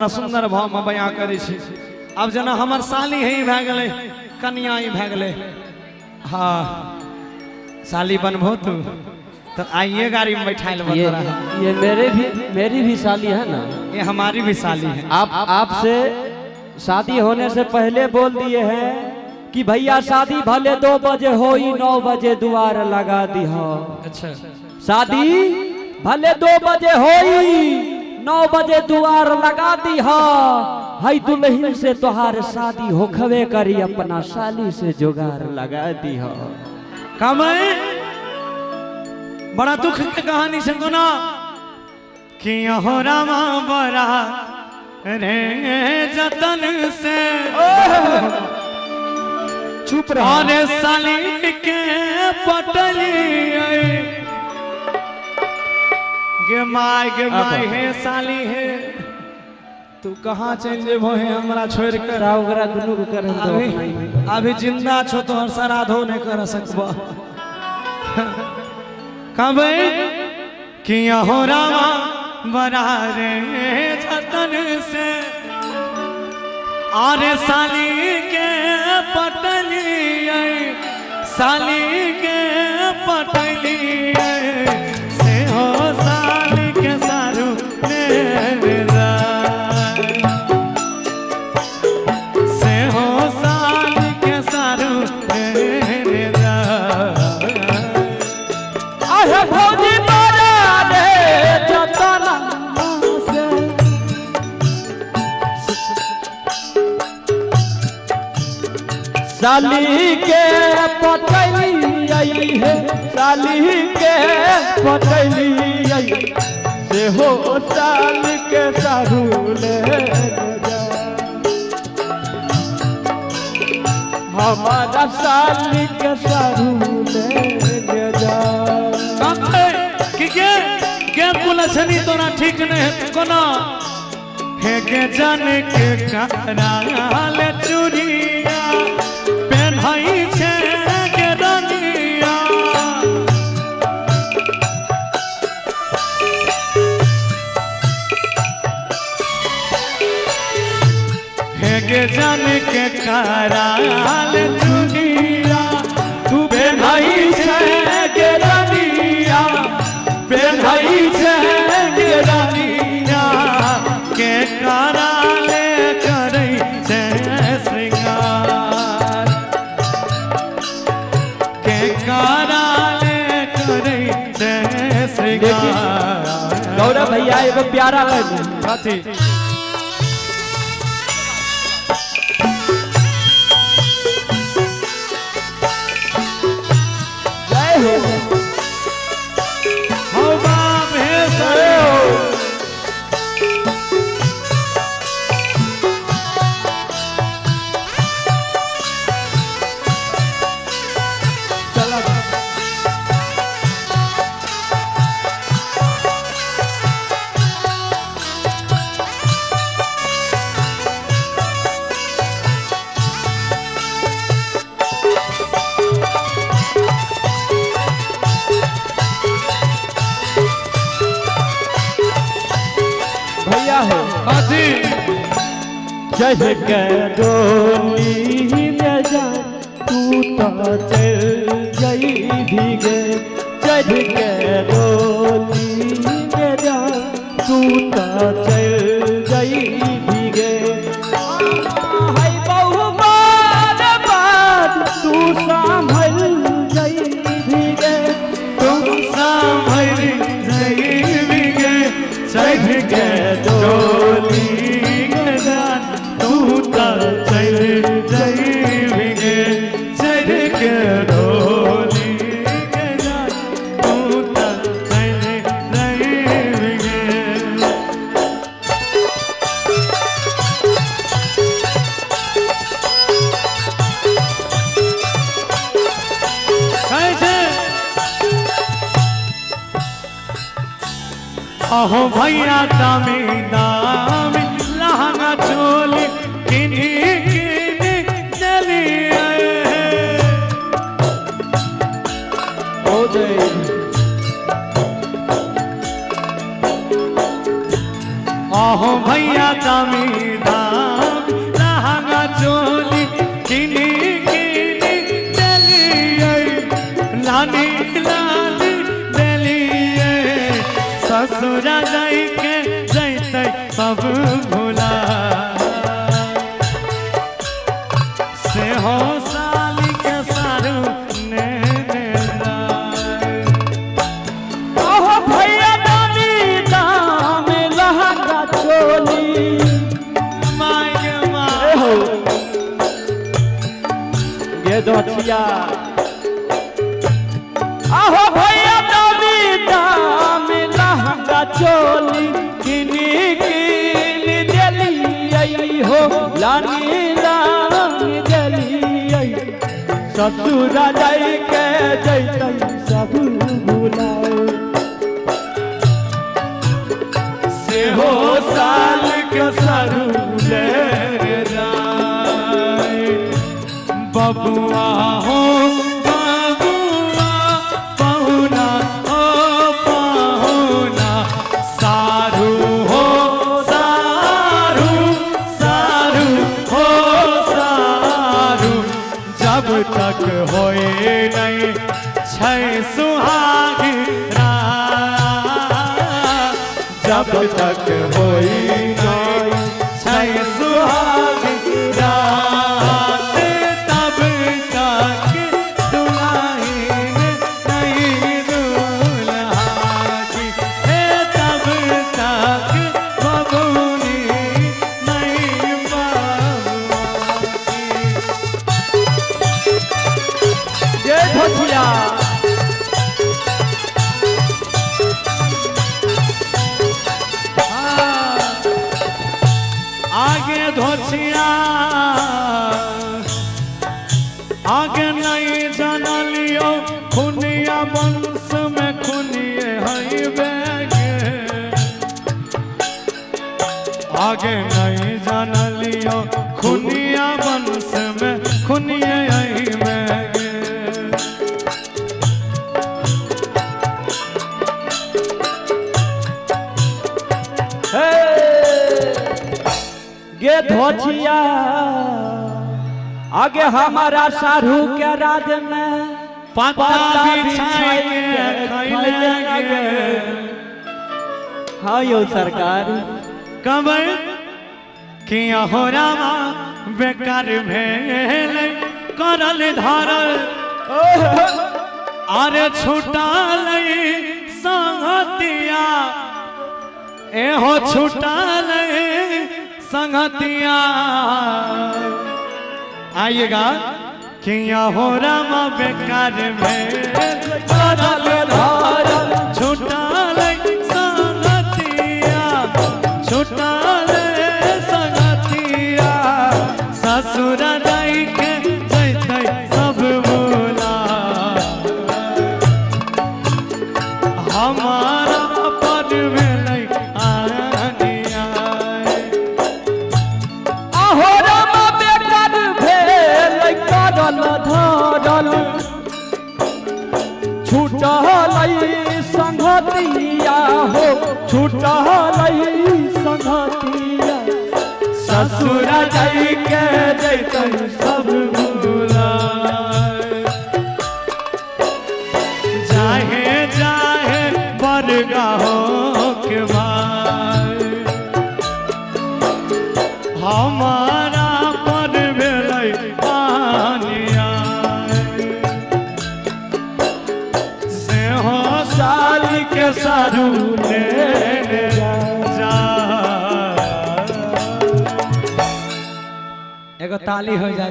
सुंदर भाव में बयां करे छी। अब जना हमर साली ही भए गेले, कन्या ही भए गेले। हाँ साली बनबो तू तो आइए गाड़ी में बैठाइल ये मेरी भी साली है ना। ये हमारी भी साली है। आपसे शादी होने से पहले बोल दिए हैं कि भैया शादी भले 2 बजे होई 9 बजे द्वार लगा दी हो। अच्छा शादी भले 2 बजे होई 9 बजे द्वार लगा दी हो। हई दुल्हन से तोहार शादी होखवे करी, अपना साली से जुगाड़ लगा दी हो। कमाए बड़ा दुख की कहानी सुनो ना कि हो रामा बड़ा रे जतन से चुप रहो। और साली के पटली गे माय है साली है। तू कहाँ चल जेबो है हमरा छोड़ कर? ओकरा दुनू को कर अभी जिंदा छो तो हर सराधो नहीं कर सकबो। कबे किया हो रामा बड़ा रे जतन से और साली के पटली साली के पटली से हो साली के सारू मेरा से हो साली के सारू मेरा। अरे भौजी बड़ा रे जतन से साली के पटली आई है, साली के पटली आई से हो साल के सारू ले जा। हमारा साली के सारू ले जा। के कुलछनी तोरा ठीक नहीं है कोना है के जान के कराल चूड़िया पहनाई छे के रनिया है के जान के कराल चूड़िया तू पहनाई छे के रनिया पहनाई छे के रनिया के कराले करई छे श्रृंगार के कराले करई छे श्रृंगार। गौरव भैया एगो प्यारा लगे साथी जय हो। हो बाप हे सरे हो भैया हो। साथी चढ़ के डोली में जा तू तो चल जाई भीगे। चढ़ के डोली में जा तू तो चल जाई भीगे। हाय बहु बार बार तू संभल जाई भीगे। तुम संभल जाइबे चढ़ के डोली गजान तू तो चल जाइबे चढ़ के डोली गजान तू तो चल जाइबे। कैसे अहो भैया दामी दामी लहंगा चोली किनी किनी चली आए हो जाए। अहो भैया दामी दाम लहंगा चोली किनी किनी देलिए लानी लानी देलिए ससुरा जाई के जैते सब भुला से हो साली के सारू ने ओहो भैया दामी दाम lehenga choli my my A हो गे दोछिया आहो भैया दामी दाम लहंगा चोली किनी किनी देलिए हो लानी लानी देलिए ससुरा जाई के जैतै सब भुलाए से हो साल के सरू ले जाए बबुआ हो बबुआ पहुना हो पहुना सारू हो सारू सारू हो सारू जब तक होए नहीं छै सुहागी रात जब तक होई नहीं छै सुहागी रात तब तक दुल्हन नहीं दुल्हा की हे तब तक बबूनी नहीं बबुआ की गे धोतिया आगे धोछिया आगे नहीं जाना लियो खुनिया वंश में खुनिए हई बेगे आगे नहीं जाना लियो खुनिया वंश में खुनिए हई बेगे गे धोछिया आगे हमारा सारू के राज में पत्ता बिछाई के खैले गे हाँ यो सरकार कबर किया हो रामा बेकार भेल करल धरल अरे छुटल संगतिया एहो छुटल संगतिया आइएगा किया हो रामा बेकार भेल करल धरल छुटल संगतिया छुटल संगतिया ससुर जाई के जैते सब बोला हमारा पर भेलै आनिया आहो रामा बेकार भेल करल धरल छूटल संगतिया हो छूटल संगतिया ससुर जाई के जैते सब बोला जाहे जाहे बरगाहो के भाई हमारा पर भेलै पानिया से हो साल के सारू ले जा एगो ताली हो जा